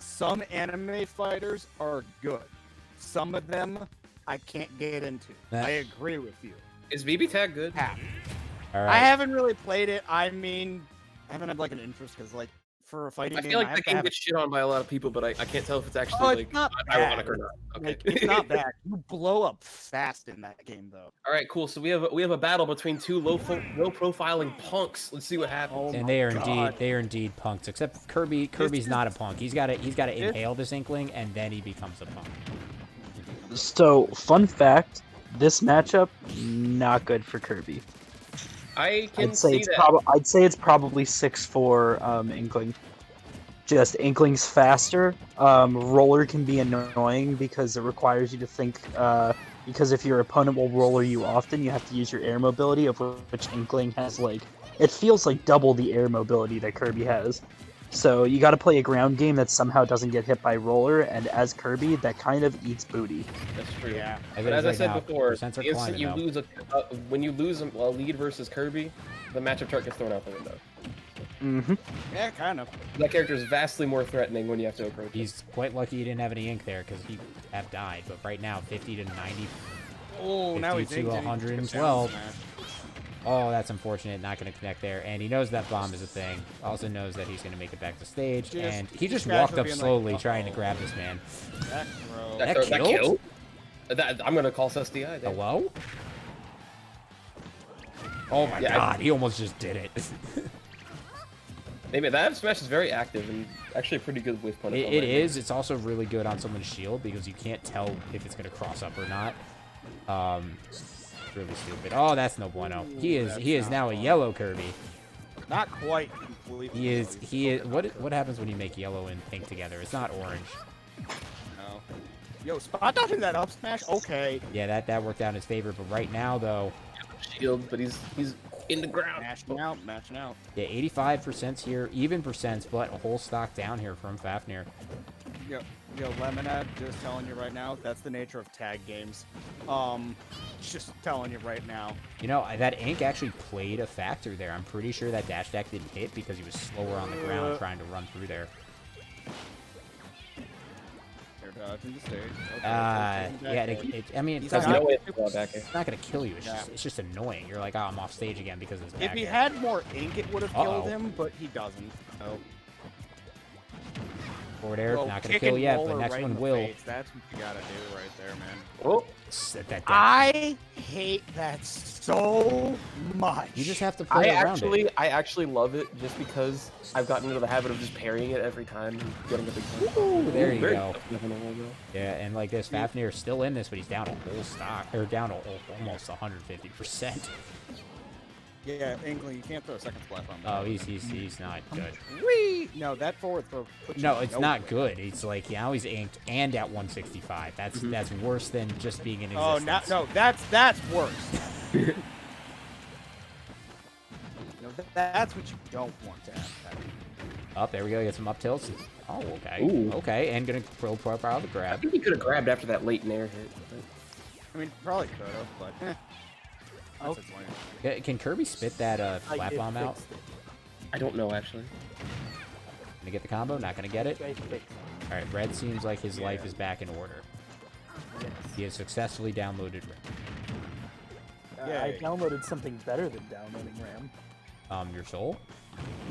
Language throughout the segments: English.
some anime fighters are good. Some of them I can't get into. I agree with you. Is BB Tag good? All right. I haven't really played it. I mean, I haven't had like an interest because like for a fighting I game, feel like I that have to game have gets shit on by a lot of people, but I can't tell if it's actually Oh, it's like not ironic bad. or not. Okay. Like, it's not bad. You blow up fast in that game, though. All right, cool. So we have a battle between two low profiling punks. Let's see what happens. And they are indeed punks. Except Kirby's not a punk. He's got to inhale this Inkling, and then he becomes a punk. So, fun fact: this matchup not good for Kirby. I can I'd say see it's that. I'd say it's probably 6-4 Inkling. Just Inkling's faster. Roller can be annoying because it requires you to think. Because if your opponent will roller you often, you have to use your air mobility, of which Inkling has like it feels like double the air mobility that Kirby has. So you got to play a ground game that somehow doesn't get hit by roller, and as Kirby, that kind of eats booty. That's true. Yeah. But as I said before, percents are the instant climbing, you lose when you lose a lead versus Kirby, the matchup chart gets thrown out the window. Mm-hmm. Yeah, kind of. That character is vastly more threatening when you have to approach him. He's quite lucky he didn't have any ink there because he have died. But right now, 50 to 90. Oh, now 50 he's to 112. Oh, that's unfortunate. Not going to connect there. And he knows that bomb is a thing. Also knows that he's going to make it back to stage. And he just walked up slowly trying to grab this man. That killed? I'm going to call SSDI. Hello? Oh my god, he almost just did it. Maybe that smash is very active and actually a pretty good whiff punish. It is. It's also really good on someone's shield because you can't tell if it's going to cross up or not. Really stupid. Oh, that's no bueno. He is now a yellow Kirby. Not quite completely. He is. What happens when you make yellow and pink together? It's not orange. No. Yo, spot dodging that up smash. Okay. Yeah, that worked out in his favor. But right now, though, shield. But he's in the ground. Matching out. Yeah, 85% here, even percents, but a whole stock down here from Fafnir. Yo, Lemonade, just telling you right now, that's the nature of tag games. Just telling you right now. You know, that ink actually played a factor there. I'm pretty sure that dash attack didn't hit because he was slower on the ground trying to run through there. They're dodging the stage. Yeah, I mean, it's not going to kill you. It's just annoying. You're like, oh, I'm off stage again because of his back If he air. had more ink, it would have killed him, but he doesn't. So. Forward air, not going to kill yet, but next one will. That's what you got to do right there, man. Oh, set that down. I hate that so much. You just have to play around it. I actually love it just because I've gotten into the habit of just parrying it every time and getting a big Ooh, there you go. Go. Yeah, and like this, Fafnir is still in this, but he's down a whole stock, or down to almost 150%. Yeah, Inkling, you can't throw a second splash on that. Oh, he's not good. Whee! No, that forward throw. No, it's not good. It's like now he's inked and at 165. That's worse than just being in existence. Oh, no, that's worse. That's what you don't want to have. Oh, there we go. Get some up tilts. Oh, okay. Ooh. Okay, and gonna pro profile the I grab. think he could have grabbed after that late nair hit. I mean, probably could have, but. Can Kirby spit that flat bomb out? I don't know actually. Gonna get the combo? Not gonna get it. All right, Red seems like his life is back in order. Yes. He has successfully downloaded RAM. I downloaded something better than downloading RAM. Your soul?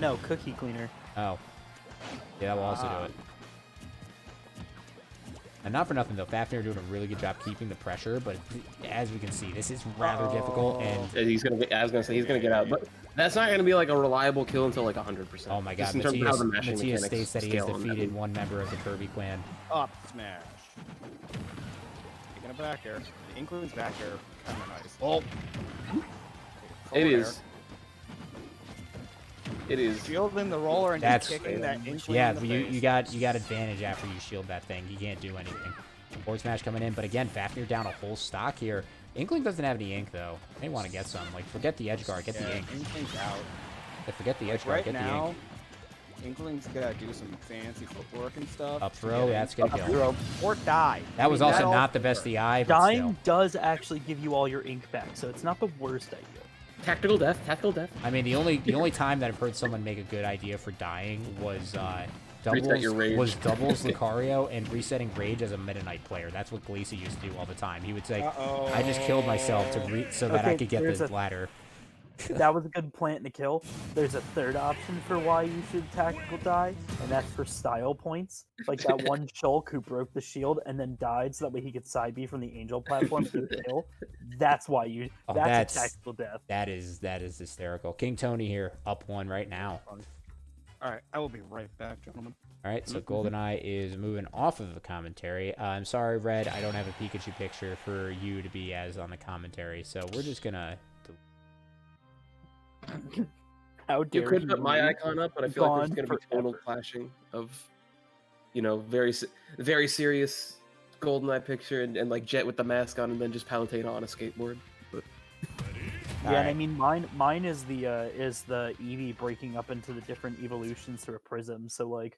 No, Cookie Cleaner. Oh. Yeah, that will also do it. And not for nothing though, Fafnir doing a really good job keeping the pressure, but as we can see, this is rather difficult. And he's gonna. I was gonna say he's gonna get out, but that's not gonna be like a reliable kill until like 100%. Oh my god, Matthias states that he has defeated one member of the Kirby clan. Up smash. Taking a back air. The Inkling's back air, kind of nice. Oh. It is. It is. Shielding the roller and just kicking that Inkling. Yeah, in the you got advantage after you shield that thing. He can't do anything. Forward smash coming in, but again, Fafnir down a whole stock here. Inkling doesn't have any ink though. May want to get some. Like, forget the edge guard, get the ink. Inkling's out. Forget the edge guard, get the ink. Inkling's gotta do some fancy footwork and stuff. Up throw, that's gonna kill. Or die. That was also not the best DI, but dying does actually give you all your ink back, so it's not the worst idea. Tactical death. I mean, the only time that I've heard someone make a good idea for dying was Reset your rage. was doubles Lucario and resetting rage as a Meta Knight player. That's what Glacy used to do all the time. He would say, I just killed myself so that I could get the ladder. That was a good plant to kill. There's a third option for why you should tactical die, and that's for style points. Like that one Shulk who broke the shield and then died so that way he could side B from the angel platform and get a kill. That's why you. That's a tactical death. That is hysterical. Kingtony here, up 1 right now. All right, I will be right back, gentlemen. All right, so GoldenEye is moving off of the commentary. I'm sorry, Red, I don't have a Pikachu picture for you to be as on the commentary, so we're just gonna. How dare you could put my icon up, but I feel like there's going to be total clashing of, very serious GoldenEye picture and like Jet with the mask on, and then just Palutena on a skateboard. But... Yeah, and I mean mine is the Eevee breaking up into the different evolutions through a prism. So like,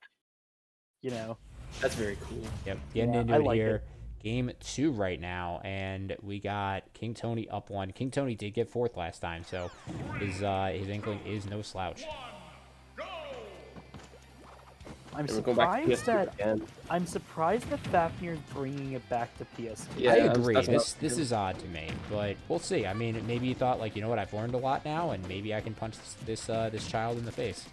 that's very cool. Yep, getting into it here. Game 2 right now, and we got Kingtony up 1. Kingtony did get 4th last time, so his Inkling is no slouch. I'm surprised that Fafnir's bringing it back to PS2. Yeah, I agree. This is odd to me, but we'll see. I mean, maybe you thought like, I've learned a lot now, and maybe I can punch this child in the face.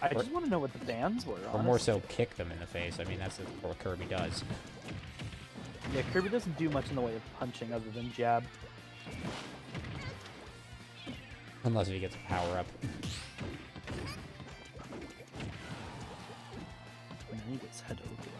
I just want to know what the bans were. Or more so, kick them in the face. I mean, that's what Kirby does. Yeah, Kirby doesn't do much in the way of punching other than jab. Unless he gets a power-up. And then he gets Hadouken.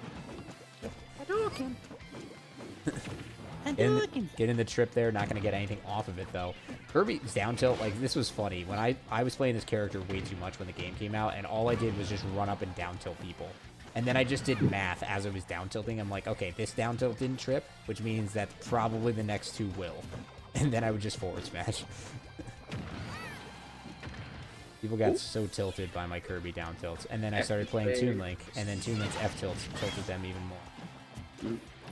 Get in the trip there, not going to get anything off of it, though. Kirby's down tilt, like, this was funny. When I was playing this character way too much when the game came out, and all I did was just run up and down tilt people. And then I just did math as I was down tilting. I'm like, okay, this down tilt didn't trip, which means that probably the next 2 will. And then I would just forward smash. People got so tilted by my Kirby down tilts. And then I started playing Toon Link, and then Toon Link's F tilts tilted them even more.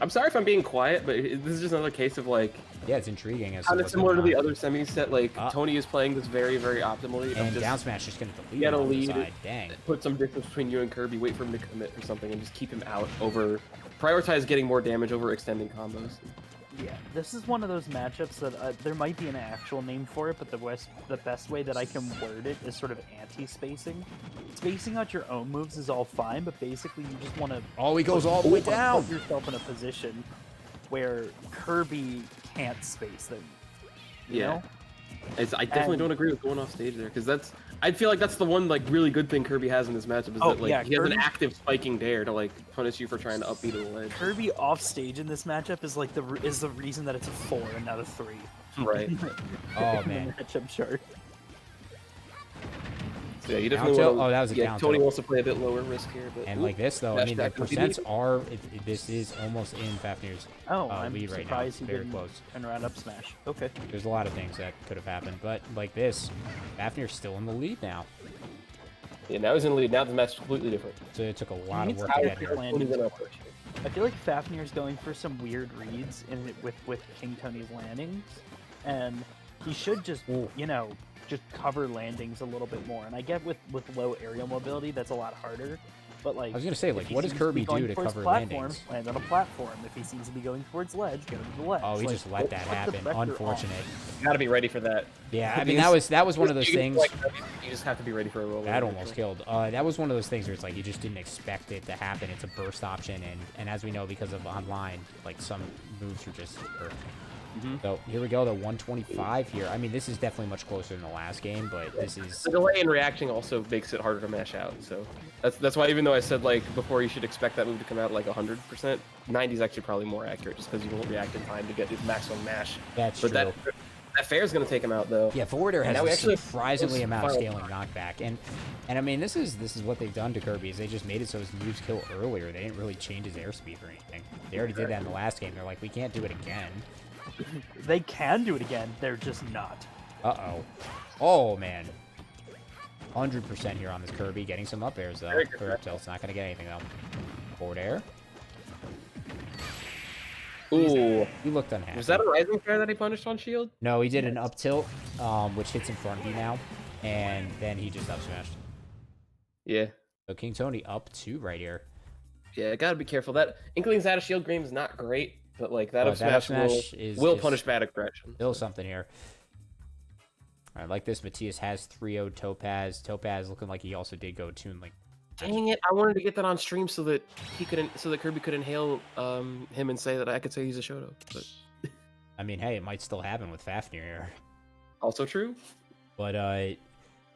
I'm sorry if I'm being quiet, but this is just another case of like... Yeah, it's intriguing. Kind of similar to the other semis set, like Tony is playing this very, very optimally. And down smash is going to delete him on the side. Dang. Put some distance between you and Kirby, wait for him to commit or something, and just keep him out over... Prioritize getting more damage over extending combos. Yeah, this is one of those matchups that there might be an actual name for it, but the best way that I can word it is sort of anti-spacing. Spacing out your own moves is all fine, but basically you just want to... Oh, he goes all the way down! Put yourself in a position where Kirby can't space them. You know? I definitely don't agree with going off stage there, because I feel like that's the one like really good thing Kirby has in this matchup is that like he has an active spiking dare to like punish you for trying to upbeat a ledge. Kirby off stage in this matchup is like the reason that it's a 4 and not a 3. Right. Oh man. The matchup chart. So, yeah, you definitely want to, that was a down Tony tilt. wants to play a bit lower risk here, but and like this though, I mean the percents are this is almost in Fafnir's I'm lead right now. surprised It's very close. Turn around up smash. Okay. There's a lot of things that could have happened, but like this, Fafnir's still in the lead now. Yeah, now he's in the lead. Now the match is completely different. So it took a lot of work to get here. I feel like Fafnir's going for some weird reads with Kingtony's landings, and he should just just cover landings a little bit more. And I get with low aerial mobility, that's a lot harder. But like, I was gonna say, like, what does Kirby do to cover landings? Land on a platform. If he seems to be going towards ledge, go to the ledge. Oh, he just let that happen. Unfortunate. You gotta be ready for that. Yeah, I mean that was one of those things. You just have to be ready for a roll. That almost killed. That was one of those things where it's like you just didn't expect it to happen. It's a burst option, and as we know, because of online, like some moves are just. So here we go, the 125 here. I mean, this is definitely much closer than the last game, but this is... The delay in reacting also makes it harder to mash out, so... That's why even though I said, like, before you should expect that move to come out like 100%, 90 is actually probably more accurate, just because you won't react in time to get his maximum mash. That's true. That fair is going to take him out, though. Yeah, forward air has a surprisingly amount of scaling knockback, and I mean, this is what they've done to Kirby, is they just made it so his moves kill earlier. They didn't really change his airspeed or anything. They already did that in the last game. They're like, we can't do it again. They can do it again, they're just not. Uh-oh. Oh, man. 100% here on this Kirby, getting some up airs, though. Up tilt's not going to get anything, though. Forward air. Ooh. He looked unhappy. Was that a rising fair that he punished on shield? No, he did an up tilt, which hits in front of you now, and then he just up smashed. Yeah. So Kingtony up 2 right here. Yeah, gotta be careful. That Inkling's out of shield game is not great, but like that But up that up smash smash will is punish bad aggression. still something here. All right, like this, Matthias has 3-0'd Topaz. Topaz looking like he also did go Toon Link. Dang it! I wanted to get that on stream so that Kirby could inhale him and say that I could say he's a Shoto. But I mean, hey, it might still happen with Fafnir here. also true. But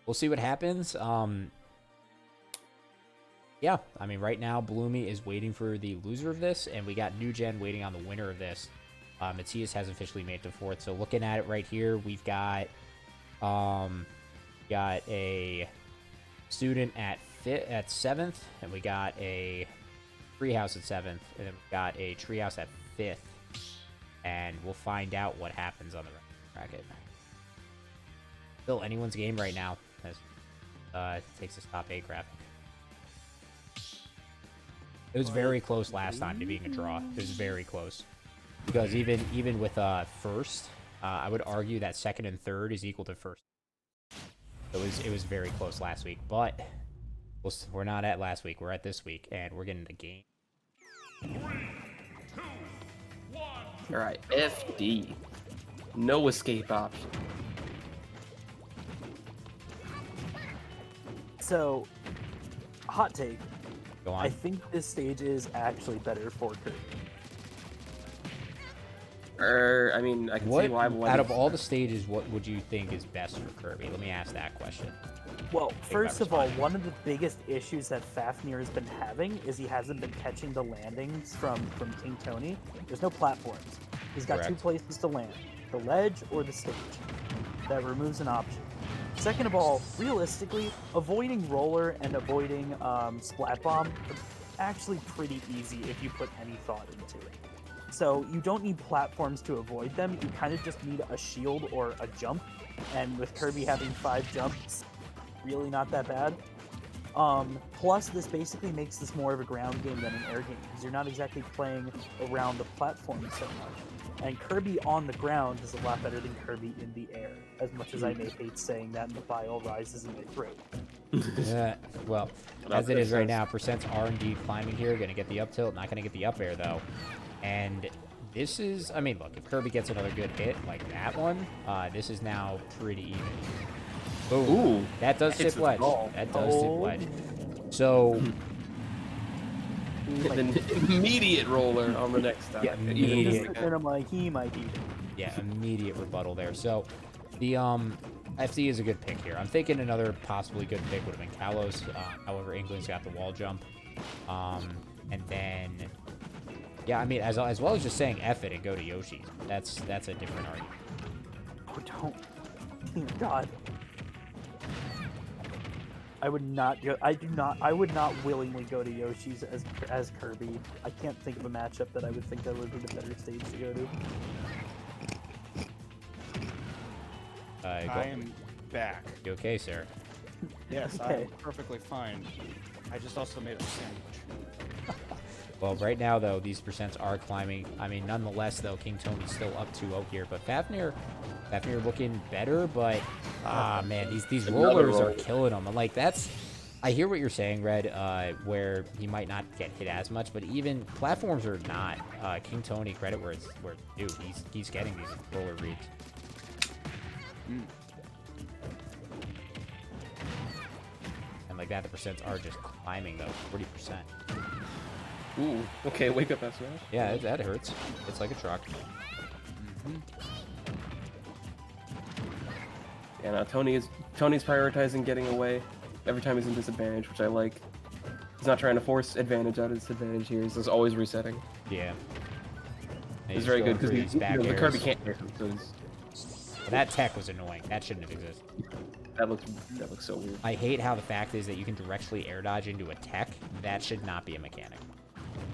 we'll see what happens. Yeah, I mean, right now, Bloomy is waiting for the loser of this, and we got New Gen waiting on the winner of this. Matthias has officially made it to 4th. So looking at it right here, we've got a student at 7th, and we got a Treehouse at 7th, and then we got a Treehouse at 5th. And we'll find out what happens on the bracket. Still anyone's game right now as takes this top 8 graphic. It was very close last time to being a draw. It was very close. Because even with first, I would argue that 2nd and 3rd is equal to 1st. It was very close last week, but we're not at last week. We're at this week, and we're getting the game. 3, 2, 1. All right, FD, no escape option. So, hot take. Go on. I think this stage is actually better for Kirby. I mean, I can see why. Out of all the stages, what would you think is best for Kirby? Let me ask that question. Well, first of all, one of the biggest issues that Fafnir has been having is he hasn't been catching the landings from Kingtony. There's no platforms. He's got 2 places to land, the ledge or the stage. That removes an option. Second of all, realistically, avoiding roller and avoiding splat bomb is actually pretty easy if you put any thought into it. So you don't need platforms to avoid them, you kind of just need a shield or a jump, and with Kirby having 5 jumps, really not that bad. Plus, this basically makes this more of a ground game than an air game, because you're not exactly playing around the platform so much. And Kirby on the ground is a lot better than Kirby in the air, as much as I may hate saying that and the bile rises in my throat. Yeah, well, as it is right now, percents are indeed climbing here. Going to get the up tilt, not going to get the up air, though. And this is, I mean, look, if Kirby gets another good hit like that one, this is now pretty even. Ooh, that does tip ledge. That does tip ledge. So... An immediate roller on the next time. Yeah, immediate. And I'm like, he might be. Yeah, immediate rebuttal there. So the FD is a good pick here. I'm thinking another possibly good pick would have been Kalos. However, Inkling's got the wall jump. And then, yeah, I mean, as well as just saying F it and go to Yoshi's. That's a different argument. Oh, don't. Dear God. I would not go. I would not willingly go to Yoshi's as Kirby. I can't think of a matchup that I would think that would be the better stage to go to. I am back. You okay, sir? Yes, Okay. I'm perfectly fine. I just also made a sandwich. Well, right now, though, these percents are climbing. I mean, nonetheless, though, Kingtony's still up 2-0 here. But Fafnir looking better, but, man, these rollers are killing him. And, like, that's... I hear what you're saying, Red, where he might not get hit as much, but even platforms are not. Kingtony, credit where it's due. He's getting these roller reads. And like that, the percents are just climbing, though, 40%. Ooh, okay, wake up, that's right. Yeah, that hurts. It's like a truck. Yeah, now Tony's prioritizing getting away every time he's in disadvantage, which I like. He's not trying to force advantage out of disadvantage here. He's just always resetting. Yeah. He's very good because the Kirby can't hit him, so he's... That tech was annoying. That shouldn't have existed. That looks so weird. I hate how the fact is that you can directionally air dodge into a tech. That should not be a mechanic.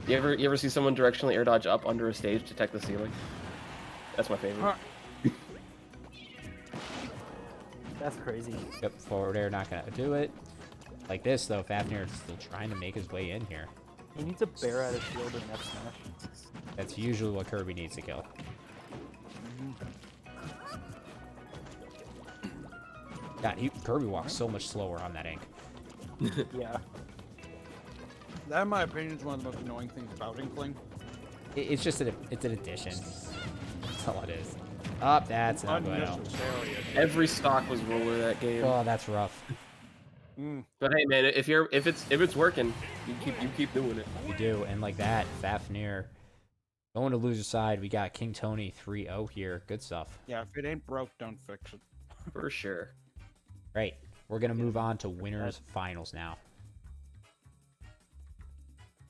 You ever see someone directionally air dodge up under a stage to tech the ceiling? That's my favorite. That's crazy. Yep, forward air not gonna do it. Like this though, Fafnir is still trying to make his way in here. He needs a bear out of shield and F smash. That's usually what Kirby needs to kill. God, Kirby walks so much slower on that ink. Yeah. That, in my opinion, is one of the most annoying things about Inkling. It's just it's an addition. That's all it is. Oh, that's not good. Every stock was roller that game. Oh, that's rough. But hey, man, if it's working, you keep doing it. We do, and like that, Fafnir going to loser side. We got Kingtony 3-0 here. Good stuff. Yeah, if it ain't broke, don't fix it. For sure. Right. We're gonna move on to winners finals now.